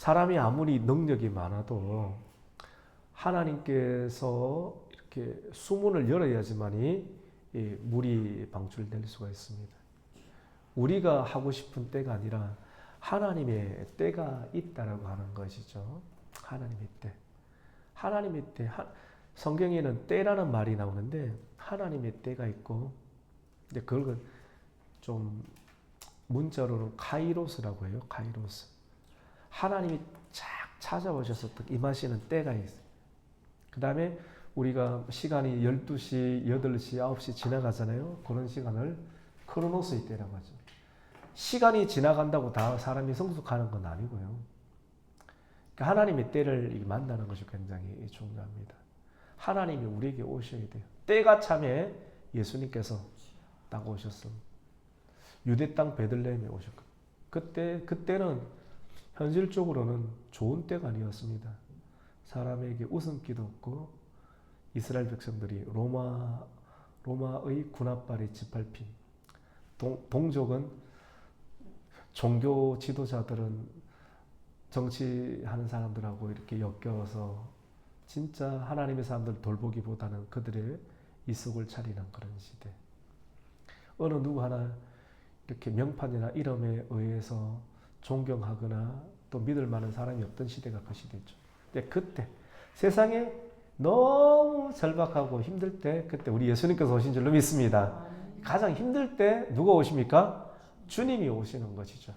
사람이 아무리 능력이 많아도 하나님께서 이렇게 수문을 열어야지만이 이 물이 방출될 수가 있습니다. 우리가 하고 싶은 때가 아니라 하나님의 때가 있다라고 하는 것이죠. 하나님의 때. 하나님의 때. 성경에는 때라는 말이 나오는데 하나님의 때가 있고, 근데 그걸 좀 문자로는 카이로스라고 해요. 카이로스. 하나님이 쫙 찾아오셔서 임하시는 때가 있어요. 그 다음에 우리가 시간이 12시, 8시, 9시 지나가잖아요. 그런 시간을 크로노스의 때라고 하죠. 시간이 지나간다고 다 사람이 성숙하는 건 아니고요. 그러니까 하나님의 때를 만나는 것이 굉장히 중요합니다. 하나님이 우리에게 오셔야 돼요. 때가 참에 예수님께서 딱 오셨습니다. 유대 땅 베들레헴에 오셨거든요. 그때는 현실적으로는 좋은 때가 아니었습니다. 사람에게 웃음기도 없고 이스라엘 백성들이 로마의 군합발에 짓밟힌, 동족은 종교 지도자들은 정치하는 사람들하고 이렇게 엮여서 진짜 하나님의 사람들 돌보기보다는 그들의 이속을 차리는 그런 시대. 어느 누구 하나 이렇게 명판이나 이름에 의해서 존경하거나 또 믿을 만한 사람이 없던 시대가 그 시대죠. 근데 그때 세상에 너무 절박하고 힘들 때 그때 우리 예수님께서 오신 줄로 믿습니다. 가장 힘들 때 누가 오십니까? 주님이 오시는 것이죠.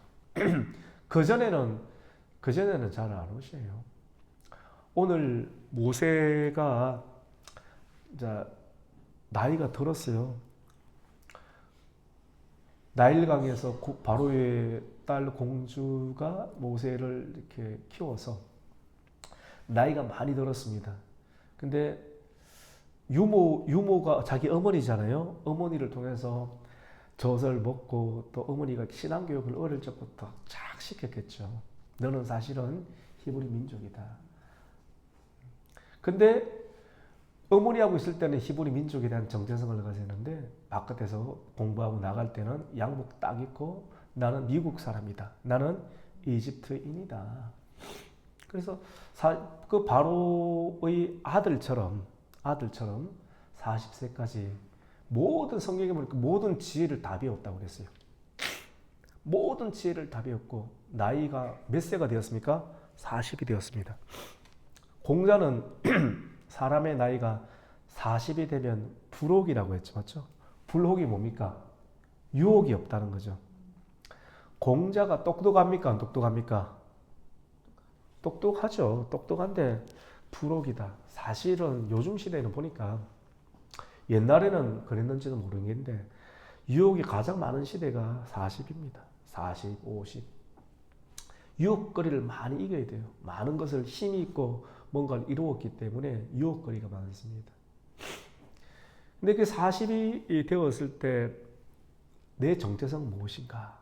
그전에는 잘 안 오셔요. 오늘 모세가 이제 나이가 들었어요. 나일강에서 바로의 딸 공주가 모세를 이렇게 키워서 나이가 많이 들었습니다. 근데 유모가 자기 어머니잖아요. 어머니를 통해서 젖을 먹고 또 어머니가 신앙교육을 어릴 적부터 쫙 시켰겠죠. 너는 사실은 히브리 민족이다. 근데 어머니하고 있을 때는 히브리 민족에 대한 정체성을 가졌는데 바깥에서 공부하고 나갈 때는 양복 딱 입고 나는 미국 사람이다. 나는 이집트인이다. 그래서 그 바로의 아들처럼 40세까지 모든 성경에 보니까 모든 지혜를 다 배웠다고 그랬어요. 모든 지혜를 다 배웠고 나이가 몇 세가 되었습니까? 40이 되었습니다. 공자는 사람의 나이가 40이 되면 불혹이라고 했죠. 맞죠? 불혹이 뭡니까? 유혹이 없다는 거죠. 공자가 똑똑합니까? 안 똑똑합니까? 똑똑하죠. 똑똑한데 불혹이다. 사실은 요즘 시대에는 보니까 옛날에는 그랬는지도 모르겠는데 유혹이 가장 많은 시대가 40입니다. 40, 50. 유혹거리를 많이 이겨야 돼요. 많은 것을 힘이 있고 뭔가를 이루었기 때문에 유혹거리가 많습니다. 근데 그 40이 되었을 때 내 정체성 무엇인가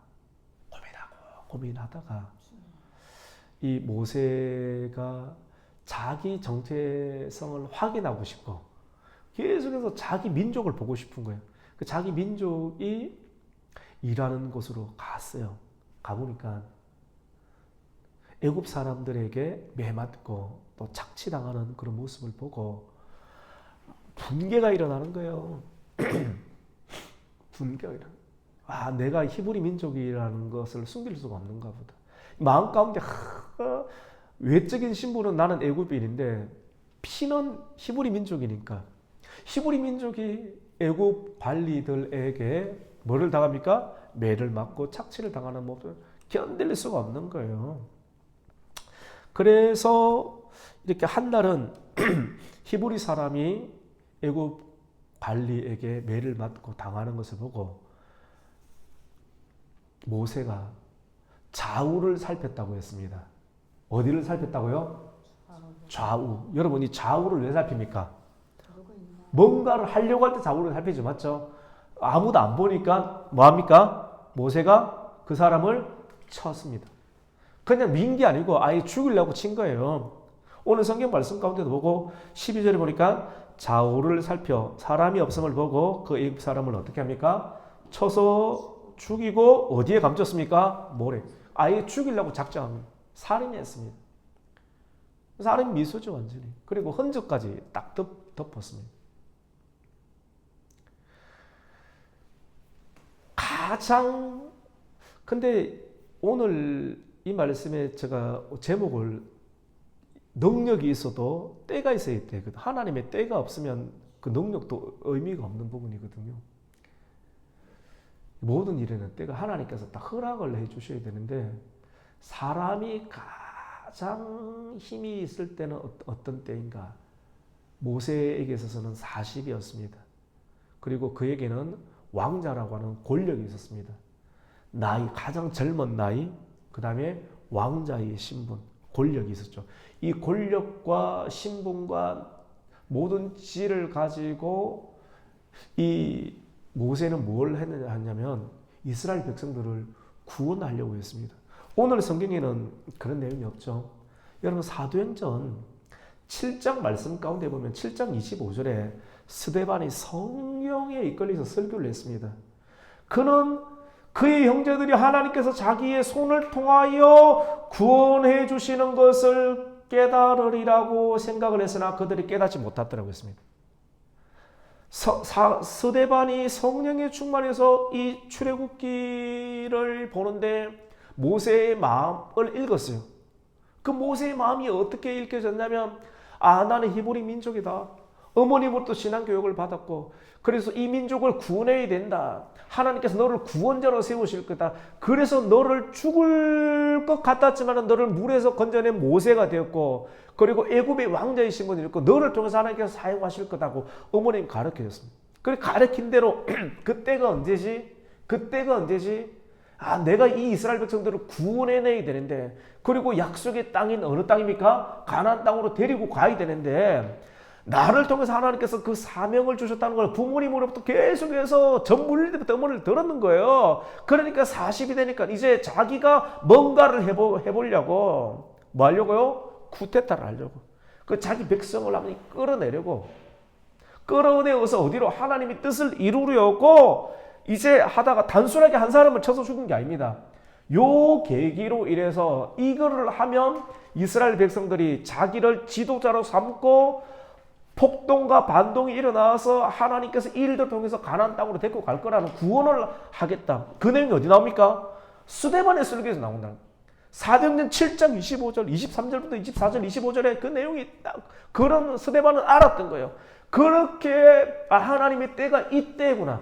고민하다가 이 모세가 자기 정체성을 확인하고 싶고 계속해서 자기 민족을 보고 싶은 거예요. 그 자기 민족이 일하는 곳으로 갔어요. 가보니까 애굽 사람들에게 매맞고 또 착취당하는 그런 모습을 보고 분개가 일어나는 거예요. 분개가 일어나는 거예요. 내가 히브리 민족이라는 것을 숨길 수가 없는가 보다. 마음 가운데 외적인 신분은 나는 애굽인인데 피는 히브리 민족이니까 히브리 민족이 애굽 관리들에게 뭐를 당합니까? 매를 맞고 착취를 당하는 모습을 견딜 수가 없는 거예요. 그래서 이렇게 한 날은 히브리 사람이 애굽 관리에게 매를 맞고 당하는 것을 보고 모세가 좌우를 살폈다고 했습니다. 어디를 살폈다고요? 좌우. 여러분 이 좌우를 왜 살핍니까? 뭔가를 하려고 할 때 좌우를 살피죠. 맞죠? 아무도 안 보니까 뭐합니까? 모세가 그 사람을 쳤습니다. 그냥 민 게 아니고 아예 죽이려고 친 거예요. 오늘 성경 말씀 가운데도 보고 12절에 보니까 좌우를 살펴 사람이 없음을 보고 그 애굽 사람을 어떻게 합니까? 쳐서 죽이고 어디에 감췄습니까? 모래. 아예 죽이려고 작정합니다. 살인했습니다. 살인 미수죠, 완전히. 그리고 흔적까지 딱 덮었습니다. 근데 오늘 이 말씀에 제가 제목을 능력이 있어도 때가 있어야 돼. 하나님의 때가 없으면 그 능력도 의미가 없는 부분이거든요. 모든 일에는 때가 하나님께서 딱 허락을 해 주셔야 되는데 사람이 가장 힘이 있을 때는 어떤 때인가? 모세에게 있어서는 40이었습니다. 그리고 그에게는 왕자라고 하는 권력이 있었습니다. 나이, 가장 젊은 나이, 그 다음에 왕자의 신분, 권력이 있었죠. 이 권력과 신분과 모든 지혜를 가지고 이 모세는 뭘 했냐면 이스라엘 백성들을 구원하려고 했습니다. 오늘 성경에는 그런 내용이 없죠. 여러분 사도행전 7장 말씀 가운데 보면 7장 25절에 스데반이 성령에 이끌려서 설교를 했습니다. 그는 그의 형제들이 하나님께서 자기의 손을 통하여 구원해 주시는 것을 깨달으리라고 생각을 했으나 그들이 깨닫지 못하더라고 했습니다. 스데반이 성령에 충만해서 이 출애굽기를 보는데 모세의 마음을 읽었어요. 그 모세의 마음이 어떻게 읽혀졌냐면 나는 히브리 민족이다. 어머니부터 신앙교육을 받았고 그래서 이 민족을 구원해야 된다. 하나님께서 너를 구원자로 세우실 거다. 그래서 너를 죽을 것 같았지만 너를 물에서 건져낸 모세가 되었고 그리고 애굽의 왕자의 신분이 있고 너를 통해서 하나님께서 사용하실 거다고 어머님 가르쳐줬습니다. 그래 가르친 대로 그때가 언제지? 내가 이 이스라엘 백성들을 구원해내야 되는데 그리고 약속의 땅인 어느 땅입니까? 가나안 땅으로 데리고 가야 되는데 나를 통해서 하나님께서 그 사명을 주셨다는 걸 부모님으로부터 계속해서 전 물릴 때부터 어머니를 들었는 거예요. 그러니까 40이 되니까 이제 자기가 뭔가를 해보려고 뭐 하려고요? 쿠데타를 하려고. 그 자기 백성을 한번 끌어내어서 어디로? 하나님의 뜻을 이루려고 이제 하다가 단순하게 한 사람을 쳐서 죽은 게 아닙니다. 요 계기로 인해서 이거를 하면 이스라엘 백성들이 자기를 지도자로 삼고 폭동과 반동이 일어나서 하나님께서 이 일들을 통해서 가나안 땅으로 데리고 갈 거라는 구원을 하겠다. 그 내용이 어디 나옵니까? 스데반의 설교에서 나온다. 사도행전 7장 25절, 23절부터 24절, 25절에 그 내용이 딱 그런 스데반은 알았던 거예요. 그렇게 하나님의 때가 이때구나.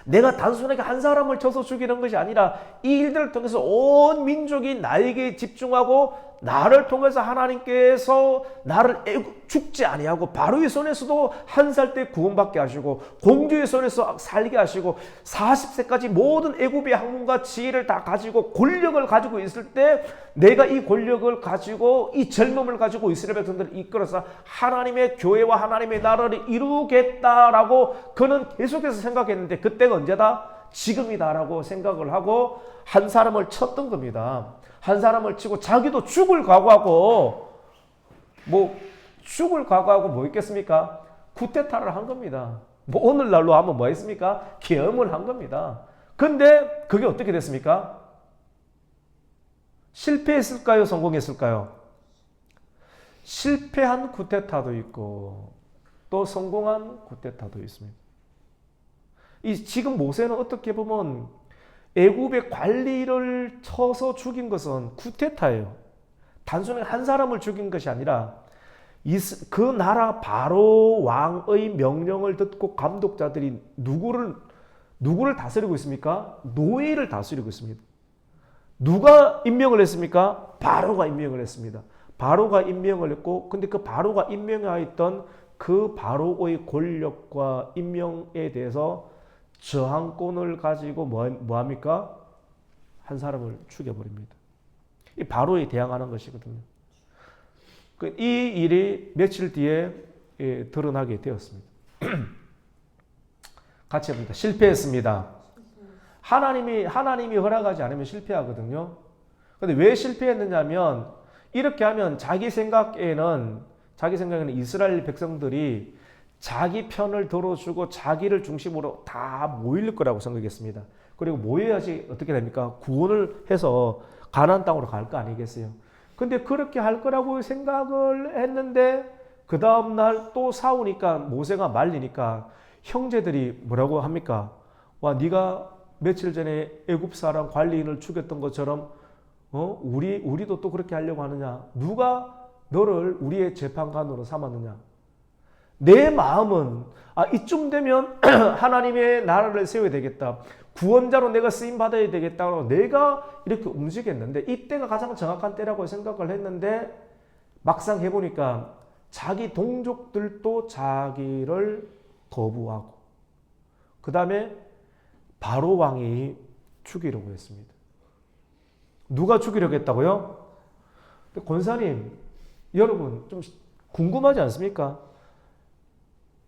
내가 단순하게 한 사람을 쳐서 죽이는 것이 아니라 이 일들을 통해서 온 민족이 나에게 집중하고 나를 통해서 하나님께서 나를 죽지 아니하고 바로의 손에서도 한 살 때 구원받게 하시고 공주의 손에서 살게 하시고 40세까지 모든 애굽의 학문과 지혜를 다 가지고 권력을 가지고 있을 때 내가 이 권력을 가지고 이 젊음을 가지고 이스라엘 백성들을 이끌어서 하나님의 교회와 하나님의 나라를 이루겠다라고 그는 계속해서 생각했는데 그때가 언제다? 지금이다라고 생각을 하고 한 사람을 쳤던 겁니다. 한 사람을 치고 자기도 죽을 각오하고 뭐 있겠습니까? 쿠데타를 한 겁니다. 뭐 오늘날로 하면 뭐 했습니까? 계엄을 한 겁니다. 근데 그게 어떻게 됐습니까? 실패했을까요? 성공했을까요? 실패한 쿠데타도 있고 또 성공한 쿠데타도 있습니다. 지금 모세는 어떻게 보면 애굽의 관리를 쳐서 죽인 것은 쿠데타예요. 단순히 한 사람을 죽인 것이 아니라 그 나라 바로 왕의 명령을 듣고 감독자들이 누구를 다스리고 있습니까? 노예를 다스리고 있습니다. 누가 임명을 했습니까? 바로가 임명을 했습니다. 바로가 임명을 했고 근데 그 바로가 임명하였던 그 바로의 권력과 임명에 대해서 저항권을 가지고 뭐 합니까? 한 사람을 죽여버립니다. 이 바로에 대항하는 것이거든요. 이 일이 며칠 뒤에 드러나게 되었습니다. 같이 해봅니다. 실패했습니다. 하나님이 허락하지 않으면 실패하거든요. 근데 왜 실패했느냐면 이렇게 하면 자기 생각에는 이스라엘 백성들이 자기 편을 들어주고 자기를 중심으로 다 모일 거라고 생각했습니다. 그리고 모여야지 어떻게 됩니까? 구원을 해서 가나안 땅으로 갈 거 아니겠어요? 근데 그렇게 할 거라고 생각을 했는데 그 다음 날 또 싸우니까 모세가 말리니까 형제들이 뭐라고 합니까? 와, 네가 며칠 전에 애굽 사람 관리인을 죽였던 것처럼 우리도 또 그렇게 하려고 하느냐? 누가 너를 우리의 재판관으로 삼았느냐? 내 마음은 이쯤 되면 하나님의 나라를 세워야 되겠다. 구원자로 내가 쓰임 받아야 되겠다고 내가 이렇게 움직였는데 이때가 가장 정확한 때라고 생각을 했는데 막상 해보니까 자기 동족들도 자기를 거부하고 그 다음에 바로 왕이 죽이려고 했습니다. 누가 죽이려고 했다고요? 권사님, 여러분 좀 궁금하지 않습니까?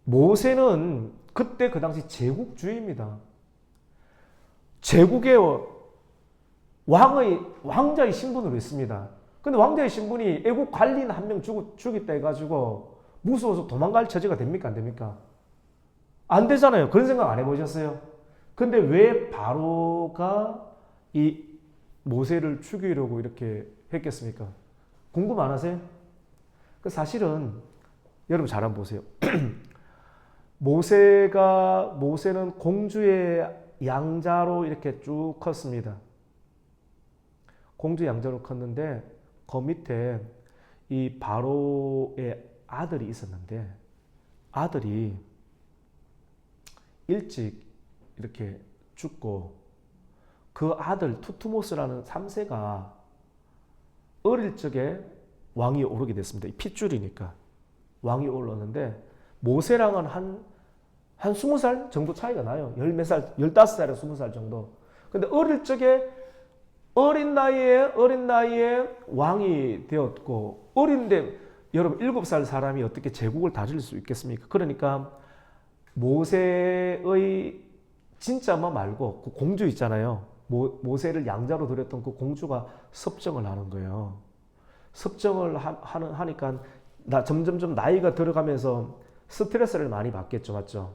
모세는 그때 그 당시 제국주의입니다. 제국의 왕자의 신분으로 있습니다. 근데 왕자의 신분이 애국 관리인 한 명 죽였다 해가지고 무서워서 도망갈 처지가 됩니까? 안 됩니까? 안 되잖아요. 그런 생각 안 해보셨어요? 근데 왜 바로가 이 모세를 죽이려고 이렇게 했겠습니까? 궁금 안 하세요? 사실은 여러분 잘 한번 보세요. 모세는 공주의 양자로 이렇게 쭉 컸습니다. 공주 양자로 컸는데 그 밑에 이 바로의 아들이 있었는데 아들이 일찍 이렇게 죽고 그 아들 투투모스라는 3세가 어릴 적에 왕이 오르게 됐습니다. 핏줄이니까 왕이 올랐는데 모세랑은 한 20살 정도 차이가 나요. 10몇 살, 15살에 20살 정도. 근데 어릴 적에 어린 나이에 왕이 되었고 어린데 여러분 7살 사람이 어떻게 제국을 다스릴 수 있겠습니까? 그러니까 모세의 진짜 엄마 말고 그 공주 있잖아요. 모세를 양자로 들였던 그 공주가 섭정을 하는 거예요. 섭정을 하니까 점점점 나이가 들어가면서 스트레스를 많이 받겠죠. 맞죠?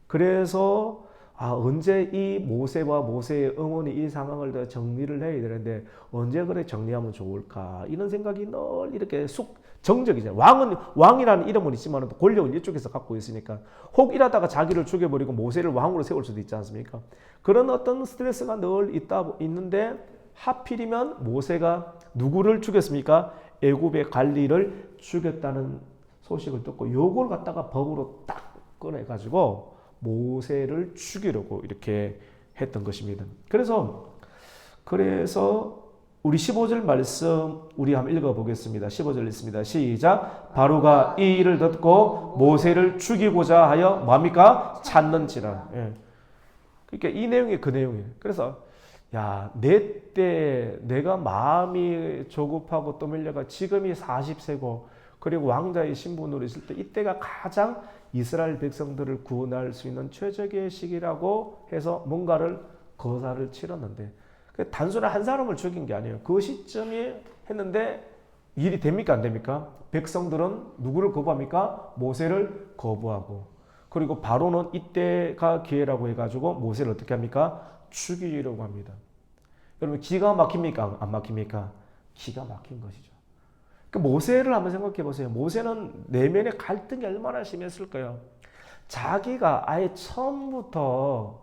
그래서 언제 이 모세와 모세의 응원이 이 상황을 더 정리를 해야 되는데 언제 그래 정리하면 좋을까 이런 생각이 늘 이렇게 정적이잖아요. 왕이라는 이름은 있지만 권력을 이쪽에서 갖고 있으니까 혹 이러다가 자기를 죽여버리고 모세를 왕으로 세울 수도 있지 않습니까? 그런 어떤 스트레스가 늘 있는데 하필이면 모세가 누구를 죽였습니까? 애굽의 관리를 죽였다는 소식을 듣고 요걸 갖다가 법으로 딱 꺼내가지고 모세를 죽이려고 이렇게 했던 것입니다. 그래서 우리 15절 말씀 우리 한번 읽어보겠습니다. 15절 읽습니다. 시작. 바로가 이 일을 듣고 모세를 죽이고자 하여 뭡니까? 찾는지라. 예. 그러니까 이 내용이 그 내용이에요. 그래서 내 때 내가 마음이 조급하고 떠밀려가 지금이 40세고 그리고 왕자의 신분으로 있을 때 이때가 가장 이스라엘 백성들을 구원할 수 있는 최적의 시기라고 해서 뭔가를 거사를 치렀는데 단순한 한 사람을 죽인 게 아니에요. 그 시점에 했는데 일이 됩니까? 안 됩니까? 백성들은 누구를 거부합니까? 모세를 거부하고 그리고 바로는 이때가 기회라고 해가지고 모세를 어떻게 합니까? 죽이려고 합니다. 여러분 기가 막힙니까? 안 막힙니까? 기가 막힌 것이죠. 모세를 한번 생각해 보세요. 모세는 내면의 갈등이 얼마나 심했을까요? 자기가 아예 처음부터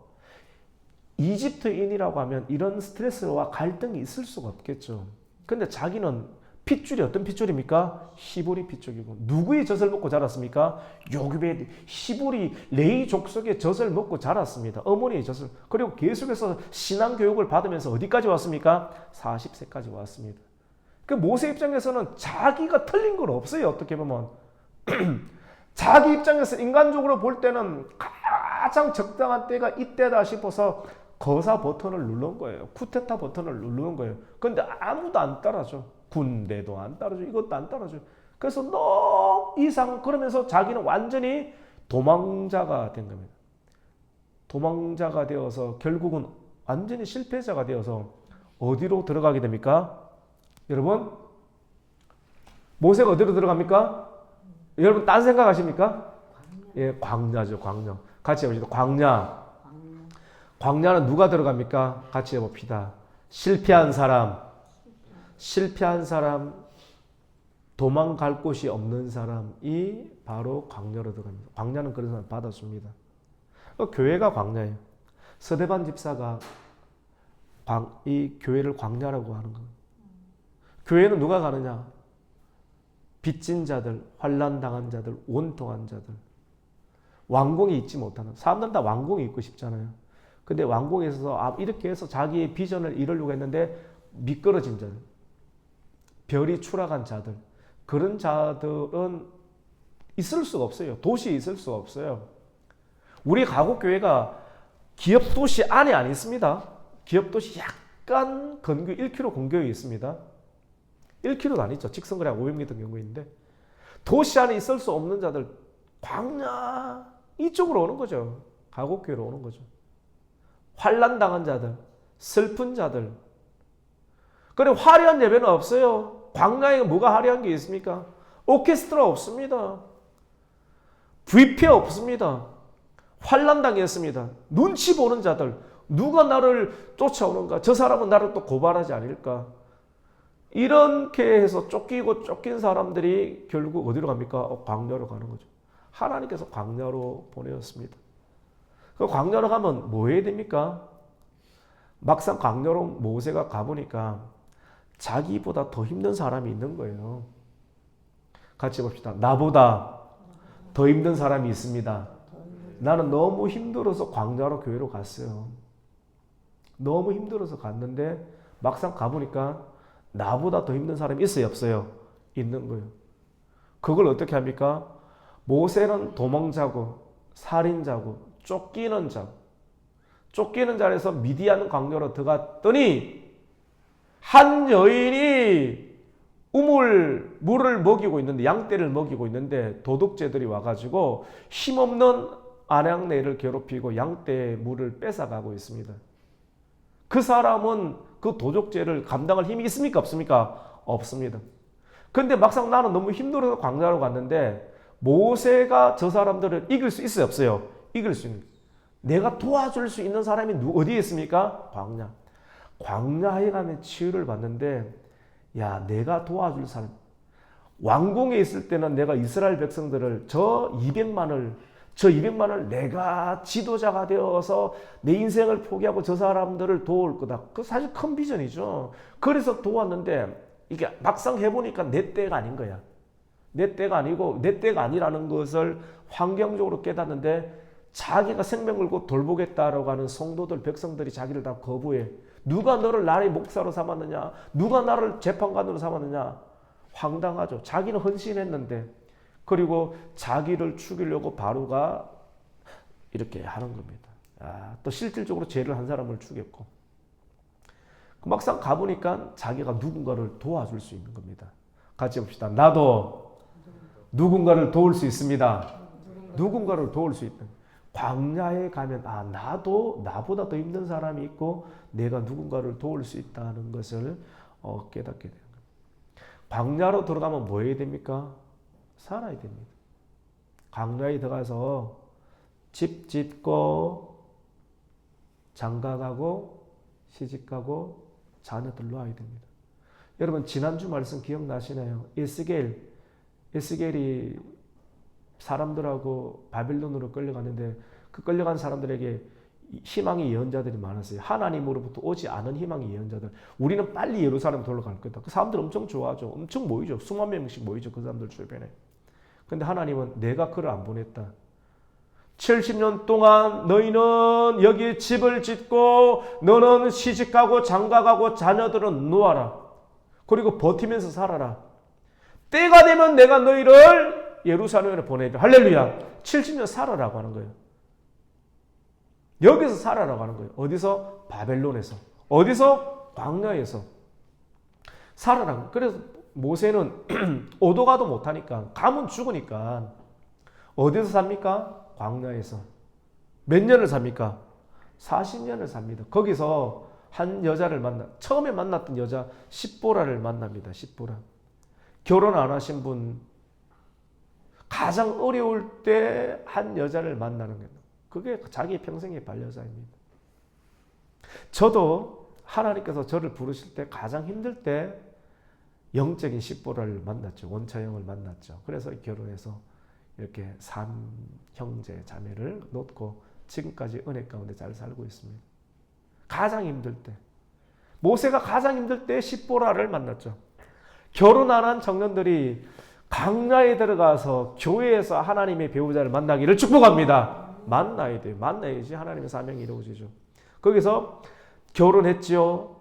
이집트인이라고 하면 이런 스트레스와 갈등이 있을 수가 없겠죠. 근데 자기는 핏줄이 어떤 핏줄입니까? 히브리 핏줄이고 누구의 젖을 먹고 자랐습니까? 요셉의 히브리 레위 족속의 젖을 먹고 자랐습니다. 어머니의 젖을. 그리고 계속해서 신앙 교육을 받으면서 어디까지 왔습니까? 40세까지 왔습니다. 그 모세 입장에서는 자기가 틀린 건 없어요. 어떻게 보면 자기 입장에서 인간적으로 볼 때는 가장 적당한 때가 이때다 싶어서 거사 버튼을 누른 거예요. 쿠데타 버튼을 누르는 거예요. 그런데 아무도 안 따라줘. 군대도 안 따라줘. 이것도 안 따라줘. 그래서 너무 이상 그러면서 자기는 완전히 도망자가 된 겁니다. 도망자가 되어서 결국은 완전히 실패자가 되어서 어디로 들어가게 됩니까? 여러분 모세가 어디로 들어갑니까? 여러분 딴 생각하십니까? 예, 광야죠. 광야. 같이 해봅시다. 광야. 광야는 누가 들어갑니까? 같이 해봅시다. 실패한 사람, 실패한 사람, 도망갈 곳이 없는 사람이 바로 광야로 들어갑니다. 광야는 그런 사람 받아줍니다. 교회가 광야예요. 서대반 집사가 이 교회를 광야라고 하는 거예요. 교회는 누가 가느냐? 빚진 자들, 환난 당한 자들, 원통한 자들, 왕궁이 있지 못하는 사람들은 다 왕궁이 있고 싶잖아요. 근데 왕궁에 있어서 이렇게 해서 자기의 비전을 이루려고 했는데 미끄러진 자들, 별이 추락한 자들, 그런 자들은 있을 수가 없어요. 도시에 있을 수가 없어요. 우리 가곡교회가 기업도시 안에 안 있습니다. 기업도시 약간 근교 1km 근교에 있습니다. 1km도 아니죠. 직선거리 500m 경우인데 도시 안에 있을 수 없는 자들 광야 이쪽으로 오는 거죠. 가곡교회로 오는 거죠. 환난 당한 자들, 슬픈 자들. 그래 화려한 예배는 없어요. 광야에 뭐가 화려한 게 있습니까? 오케스트라 없습니다. 뷔페 없습니다. 환난 당했습니다. 눈치 보는 자들, 누가 나를 쫓아오는가? 저 사람은 나를 또 고발하지 않을까? 이렇게 해서 쫓긴 사람들이 결국 어디로 갑니까? 광야로 가는 거죠. 하나님께서 광야로 보내었습니다. 그 광야로 가면 뭐 해야 됩니까? 막상 광야로 모세가 가보니까 자기보다 더 힘든 사람이 있는 거예요. 같이 봅시다. 나보다 더 힘든 사람이 있습니다. 나는 너무 힘들어서 광야로 교회로 갔어요. 너무 힘들어서 갔는데 막상 가보니까 나보다 더 힘든 사람이 있어요, 없어요? 있는 거예요. 그걸 어떻게 합니까? 모세는 도망자고 살인자고 쫓기는 자. 쫓기는 자에서 미디안 광야로 들어갔더니 한 여인이 물을 먹이고 있는데 양떼를 먹이고 있는데 도둑제들이 와가지고 힘없는 아낙네를 괴롭히고 양떼의 물을 뺏어가고 있습니다. 그 사람은 그 도둑죄를 감당할 힘이 있습니까? 없습니까? 없습니다. 근데 막상 나는 너무 힘들어서 광야로 갔는데 모세가 저 사람들을 이길 수 있어요? 없어요? 이길 수 있는. 내가 도와줄 수 있는 사람이 어디에 있습니까? 광야. 광야에 가면 치유를 받는데 야, 내가 도와줄 사람. 왕궁에 있을 때는 내가 이스라엘 백성들을 저 200만을 내가 지도자가 되어서 내 인생을 포기하고 저 사람들을 도울 거다. 그 사실 큰 비전이죠. 그래서 도왔는데 이게 막상 해보니까 내 때가 아닌 거야. 내 때가 아니고 내 때가 아니라는 것을 환경적으로 깨닫는데 자기가 생명 걸고 돌보겠다라고 하는 성도들, 백성들이 자기를 다 거부해. 누가 너를 나의 목사로 삼았느냐? 누가 나를 재판관으로 삼았느냐? 황당하죠. 자기는 헌신했는데 그리고 자기를 죽이려고 바로가 이렇게 하는 겁니다. 또 실질적으로 죄를 한 사람을 죽였고 막상 가보니까 자기가 누군가를 도와줄 수 있는 겁니다. 같이 봅시다. 나도 누군가를 도울 수 있습니다. 누군가를 도울 수 있다. 광야에 가면 나도 나보다 더 힘든 사람이 있고 내가 누군가를 도울 수 있다는 것을 깨닫게 되는 겁니다. 광야로 들어가면 뭐 해야 됩니까? 살아야 됩니다. 광야에 들어가서 집 짓고 장가가고 시집가고 자녀들 놓아야 됩니다. 여러분 지난주 말씀 기억나시나요? 에스겔이 사람들하고 바빌론으로 끌려갔는데 그 끌려간 사람들에게 희망의 예언자들이 많았어요. 하나님으로부터 오지 않은 희망의 예언자들. 우리는 빨리 예루살렘 돌아갈 거다. 그 사람들 엄청 좋아하죠. 엄청 모이죠. 수만 명씩 모이죠. 그 사람들 주변에. 근데 하나님은 내가 그를 안 보냈다. 70년 동안 너희는 여기 집을 짓고 너는 시집가고 장가가고 자녀들은 놓아라. 그리고 버티면서 살아라. 때가 되면 내가 너희를 예루살렘에 보내줘. 할렐루야. 70년 살아라고 하는 거예요. 여기서 살아라고 하는 거예요. 어디서? 바벨론에서. 어디서? 광야에서. 살아라. 그래서 모세는 오도 가도 못하니까 가면 죽으니까 어디서 삽니까? 광야에서. 몇 년을 삽니까? 40년을 삽니다. 거기서 한 여자를 처음에 만났던 여자 십보라를 만납니다. 십보라. 결혼 안 하신 분 가장 어려울 때 한 여자를 만나는 거예요. 그게 자기 평생의 반려자입니다. 저도 하나님께서 저를 부르실 때 가장 힘들 때 영적인 십보라를 만났죠. 원차형을 만났죠. 그래서 결혼해서 이렇게 3형제 자매를 놓고 지금까지 은혜 가운데 잘 살고 있습니다. 가장 힘들 때, 모세가 가장 힘들 때 십보라를 만났죠. 결혼 안 한 청년들이 광야에 들어가서 교회에서 하나님의 배우자를 만나기를 축복합니다. 만나야 돼요. 만나야지 하나님의 사명이 이루어지죠. 거기서 결혼했지요.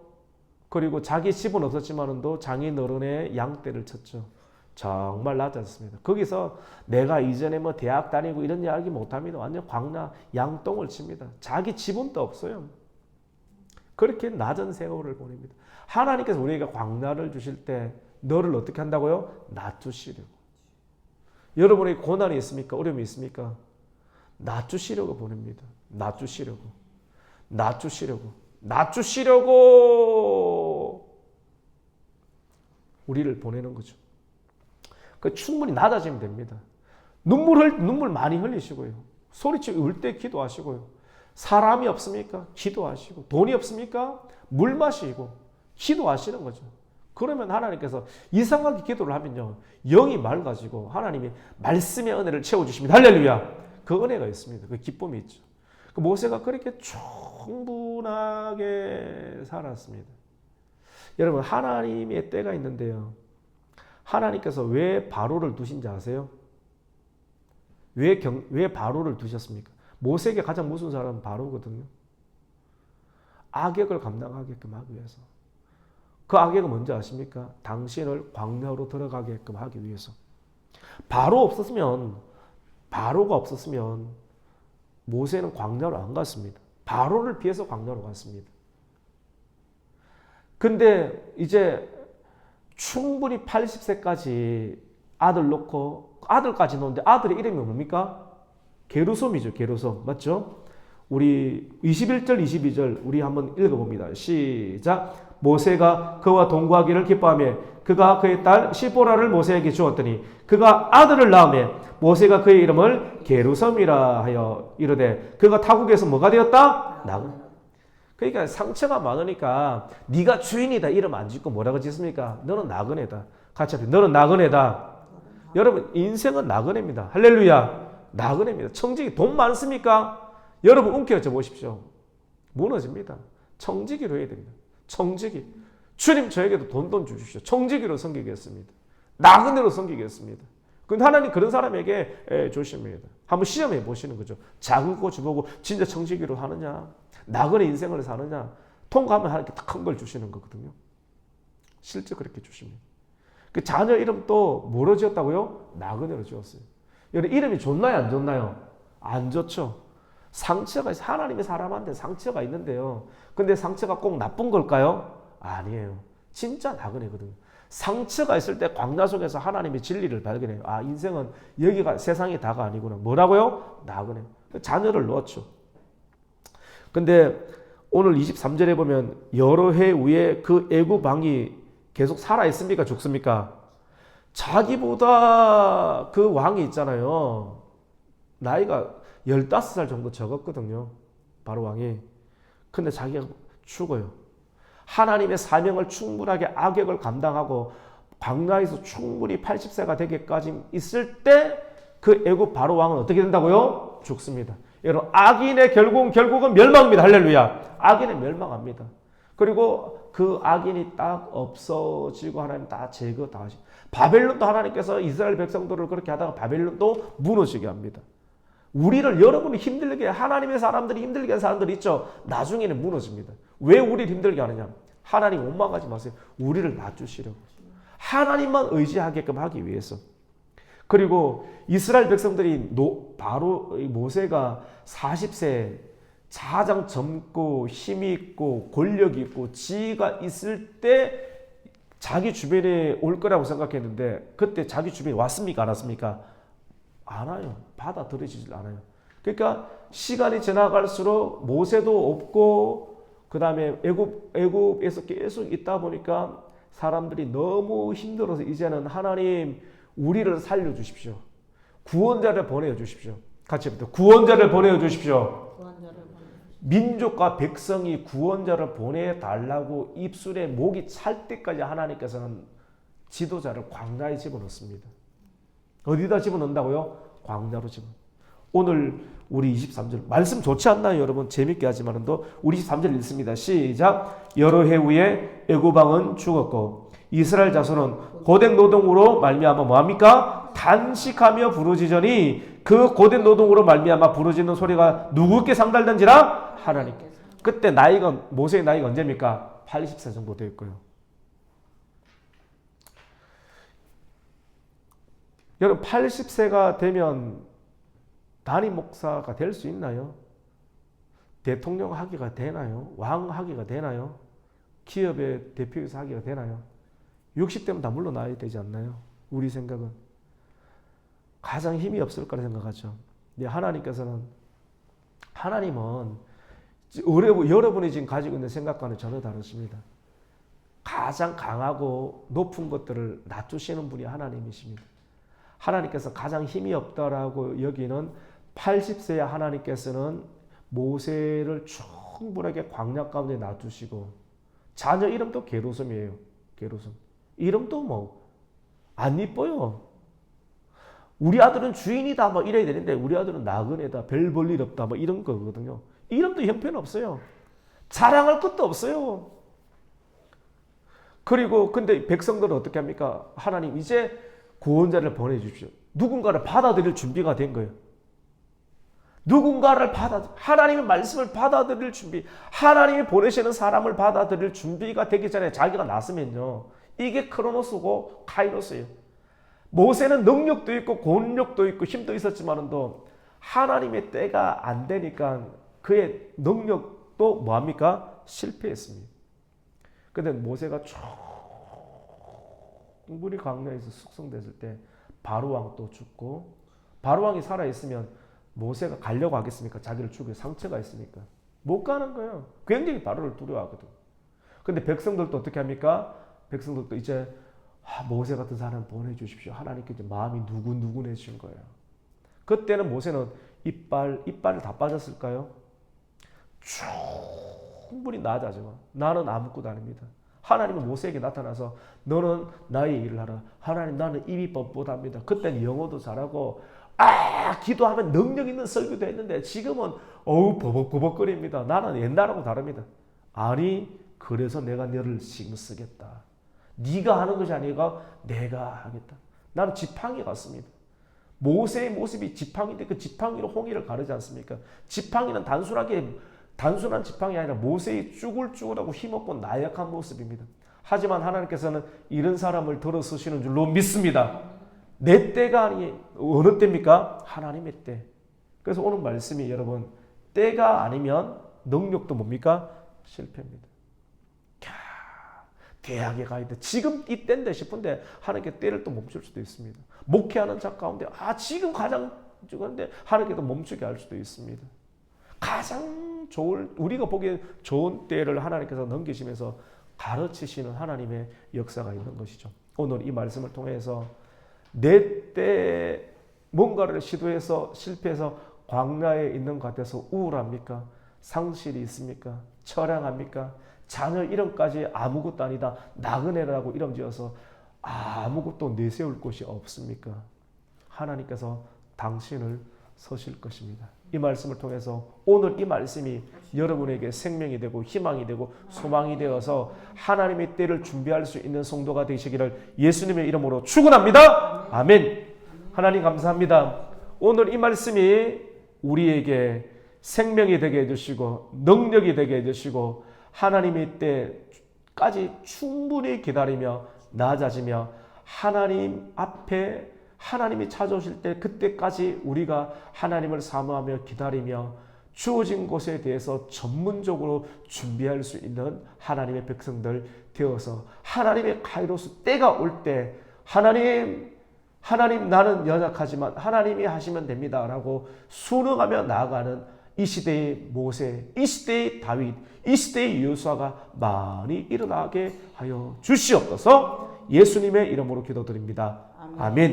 그리고 자기 집은 없었지만도 장인 어른의 양떼를 쳤죠. 정말 낮았습니다. 거기서 내가 이전에 뭐 대학 다니고 이런 이야기 못합니다. 완전 광야 양똥을 칩니다. 자기 지분도 없어요. 그렇게 낮은 세월을 보냅니다. 하나님께서 우리에게 광야를 주실 때 너를 어떻게 한다고요? 낮추시려고. 여러분에게 고난이 있습니까? 어려움이 있습니까? 낮추시려고 보냅니다. 낮추시려고. 낮추시려고. 낮추시려고 우리를 보내는 거죠. 그 충분히 낮아지면 됩니다. 눈물 많이 흘리시고요. 소리치고 울 때 기도하시고요. 사람이 없습니까? 기도하시고. 돈이 없습니까? 물 마시고 기도하시는 거죠. 그러면 하나님께서 이상하게 기도를 하면요, 영이 맑아지고 하나님이 말씀의 은혜를 채워주십니다. 할렐루야. 그 은혜가 있습니다. 그 기쁨이 있죠. 그 모세가 그렇게 충분하게 살았습니다. 여러분, 하나님의 때가 있는데요, 하나님께서 왜 바로를 두신지 아세요? 왜 바로를 두셨습니까? 모세에게 가장 무서운 사람은 바로거든요. 악역을 감당하게끔 하기 위해서. 그 악역은 뭔지 아십니까? 당신을 광야로 들어가게끔 하기 위해서. 바로가 없었으면 모세는 광야로 안 갔습니다. 바로를 피해서 광야로 갔습니다. 근데 이제 충분히 80세까지 아들 놓고, 아들까지 놓는데 아들의 이름이 뭡니까? 게르솜이죠. 게르솜. 맞죠? 우리 21절, 22절 우리 한번 읽어봅니다. 시작. 모세가 그와 동거하기를 기뻐하며 그가 그의 딸 시보라를 모세에게 주었더니 그가 아들을 낳으며 모세가 그의 이름을 게르솜이라 하여 이르되 그가 타국에서 뭐가 되었다? 나그네. 그러니까 상처가 많으니까 네가 주인이다 이름 안 짓고 뭐라고 짓습니까? 너는 나그네다. 같이 합시다. 너는 나그네다. 여러분, 인생은 나그네입니다. 할렐루야. 나그네입니다. 청지기 돈 많습니까? 여러분 움켜쥐어 보십시오. 무너집니다. 청지기로 해야 됩니다. 청지기. 주님 저에게도 돈 주십시오. 청지기로 섬기겠습니다. 나그네로 섬기겠습니다. 근데 하나님 그런 사람에게 주십니다. 한번 시험해 보시는 거죠. 작은 거 주보고 진짜 청지기로 하느냐, 나그네 인생을 사느냐, 통과하면 하나님께 큰 걸 주시는 거거든요. 실제 그렇게 주십니다. 그 자녀 이름 또 뭐로 지었다고요? 나그네로 지었어요. 여러분, 이름이 좋나요? 안 좋나요? 안 좋죠. 상처가 있어요. 하나님의 사람한테 상처가 있는데요. 근데 상처가 꼭 나쁜 걸까요? 아니에요. 진짜 나그네거든요. 상처가 있을 때 광야 속에서 하나님의 진리를 발견해요. 아, 인생은 여기가 세상이 다가 아니구나. 뭐라고요? 나그네. 자녀를 놓았죠. 근데 오늘 23절에 보면 여러 해 후에 그 애굽 왕이 계속 살아 있습니까? 죽습니까? 자기보다 그 왕이 있잖아요. 나이가 15살 정도 적었거든요. 바로 왕이. 근데 자기가 죽어요. 하나님의 사명을 충분하게 악역을 감당하고 광야에서 충분히 80세가 되기까지 있을 때 그 애굽 바로 왕은 어떻게 된다고요? 죽습니다. 여러분, 악인의 결국은 멸망입니다. 할렐루야. 악인은 멸망합니다. 그리고 그 악인이 딱 없어지고 하나님 다 제거 다 하시고, 바벨론도 하나님께서 이스라엘 백성들을 그렇게 하다가 바벨론도 무너지게 합니다. 우리를, 여러분이 힘들게, 하나님의 사람들이 힘들게 한 사람들이 있죠. 나중에는 무너집니다. 왜 우리를 힘들게 하느냐? 하나님 원망하지 마세요. 우리를 낮추시려고. 하나님만 의지하게끔 하기 위해서. 그리고 이스라엘 백성들이 바로 모세가 40세 가장 젊고 힘이 있고 권력이 있고 지위가 있을 때 자기 주변에 올 거라고 생각했는데 그때 자기 주변에 왔습니까? 안 왔습니까? 안 와요. 받아들여지질 않아요. 그러니까 시간이 지나갈수록 모세도 없고 그 다음에 애굽에서 계속 있다 보니까 사람들이 너무 힘들어서 이제는 하나님 우리를 살려주십시오. 구원자를 보내주십시오. 같이 합니다. 구원자를 보내주십시오. 민족과 백성이 구원자를 보내달라고 입술에 목이 찰 때까지 하나님께서는 지도자를 광야에 집어넣습니다. 어디다 집어넣는다고요? 광야로 집어넣어요. 오늘 우리 23절 말씀 좋지 않나요 여러분? 재밌게 하지만도 우리 23절 읽습니다. 시작. 여러 해 후에 애굽 왕은 죽었고 이스라엘 자손은 고된 노동으로 말미암아 뭐합니까? 단식하며 부르짖으니 그 고된 노동으로 말미암아 부르짖는 소리가 누구께 상달된지라? 하나님께. 그때 나이가 모세의 나이가 언제입니까? 80세 정도 되었고요. 여러분 80세가 되면 담임 목사가 될 수 있나요? 대통령 하기가 되나요? 왕 하기가 되나요? 기업의 대표이사 하기가 되나요? 60대면 다 물러나야 되지 않나요? 우리 생각은. 가장 힘이 없을 거라 생각하죠. 하나님은 여러분이 지금 가지고 있는 생각과는 전혀 다르십니다. 가장 강하고 높은 것들을 낮추시는 분이 하나님이십니다. 하나님께서 가장 힘이 없다라고 여기는 80세의 하나님께서는 모세를 충분하게 광야 가운데 놔두시고 자녀 이름도 게르솜이에요. 게르솜. 이름도 뭐 안 이뻐요. 우리 아들은 주인이다 뭐 이래야 되는데 우리 아들은 나그네다 별 볼 일 없다 뭐 이런 거거든요. 이름도 형편없어요. 자랑할 것도 없어요. 그리고 근데 백성들은 어떻게 합니까? 하나님 이제 구원자를 보내주십시오. 누군가를 받아들일 준비가 된 거예요. 하나님의 말씀을 받아들일 준비, 하나님이 보내시는 사람을 받아들일 준비가 되기 전에 자기가 났으면요. 이게 크로노스고 카이로스예요. 모세는 능력도 있고 권력도 있고 힘도 있었지만도 하나님의 때가 안 되니까 그의 능력도 뭐합니까? 실패했습니다. 그런데 모세가 충분히 광야에서 숙성됐을 때 바로왕 또 죽고 바로왕이 살아있으면 모세가 가려고 하겠습니까? 자기를 죽일 상처가 있으니까. 못 가는 거예요. 굉장히 바로를 두려워하거든. 근데 백성들도 어떻게 합니까? 백성들도 이제 모세 같은 사람 보내주십시오. 하나님께 이제 마음이 누군해지신 거예요. 그때는 모세는 이빨을 다 빠졌을까요? 충분히 나아지만 나는 아무것도 아닙니다. 하나님은 모세에게 나타나서 너는 나의 일을 하라. 하나님 나는 입이 뻣뻣합니다. 그때는 영어도 잘하고 기도하면 능력 있는 설교도 했는데 지금은 버벅버벅거립니다. 나는 옛날하고 다릅니다. 아니 그래서 내가 너를 힘쓰겠다. 네가 하는 것이 아니라 내가 하겠다. 나는 지팡이 같습니다. 모세의 모습이 지팡이인데 그 지팡이로 홍해를 가르지 않습니까? 지팡이는 단순한 지팡이 아니라 모세의 쭈글쭈글하고 힘없고 나약한 모습입니다. 하지만 하나님께서는 이런 사람을 들어서시는 줄로 믿습니다. 내 때가 아니 어느 때입니까? 하나님의 때. 그래서 오늘 말씀이 여러분 때가 아니면 능력도 뭡니까? 실패입니다. 대학에 가야 돼. 지금 이때인데 싶은데 하나님께 때를 또 멈출 수도 있습니다. 목회하는 자 가운데 지금 가장 죽었는데 하나님께도 멈추게 할 수도 있습니다. 가장 우리가 보기에 좋은 때를 하나님께서 넘기시면서 가르치시는 하나님의 역사가 있는 것이죠. 오늘 이 말씀을 통해서 내 때 뭔가를 시도해서 실패해서 광야에 있는 것 같아서 우울합니까? 상실이 있습니까? 처량합니까? 자녀 이름까지 아무것도 아니다. 나그네라고 이름 지어서 아무것도 내세울 곳이 없습니까? 하나님께서 당신을 서실 것입니다. 이 말씀을 통해서 오늘 이 말씀이 여러분에게 생명이 되고 희망이 되고 소망이 되어서 하나님의 때를 준비할 수 있는 성도가 되시기를 예수님의 이름으로 축원합니다. 아멘. 하나님 감사합니다. 오늘 이 말씀이 우리에게 생명이 되게 해주시고 능력이 되게 해주시고 하나님의 때까지 충분히 기다리며 낮아지며 하나님 앞에 하나님이 찾아오실 때 그때까지 우리가 하나님을 사모하며 기다리며 주어진 곳에 대해서 전문적으로 준비할 수 있는 하나님의 백성들 되어서 하나님의 카이로스 때가 올 때 하나님 나는 연약하지만 하나님이 하시면 됩니다 라고 순응하며 나아가는 이 시대의 모세, 이 시대의 다윗, 이 시대의 여호수아가 많이 일어나게 하여 주시옵소서. 예수님의 이름으로 기도드립니다. 아멘.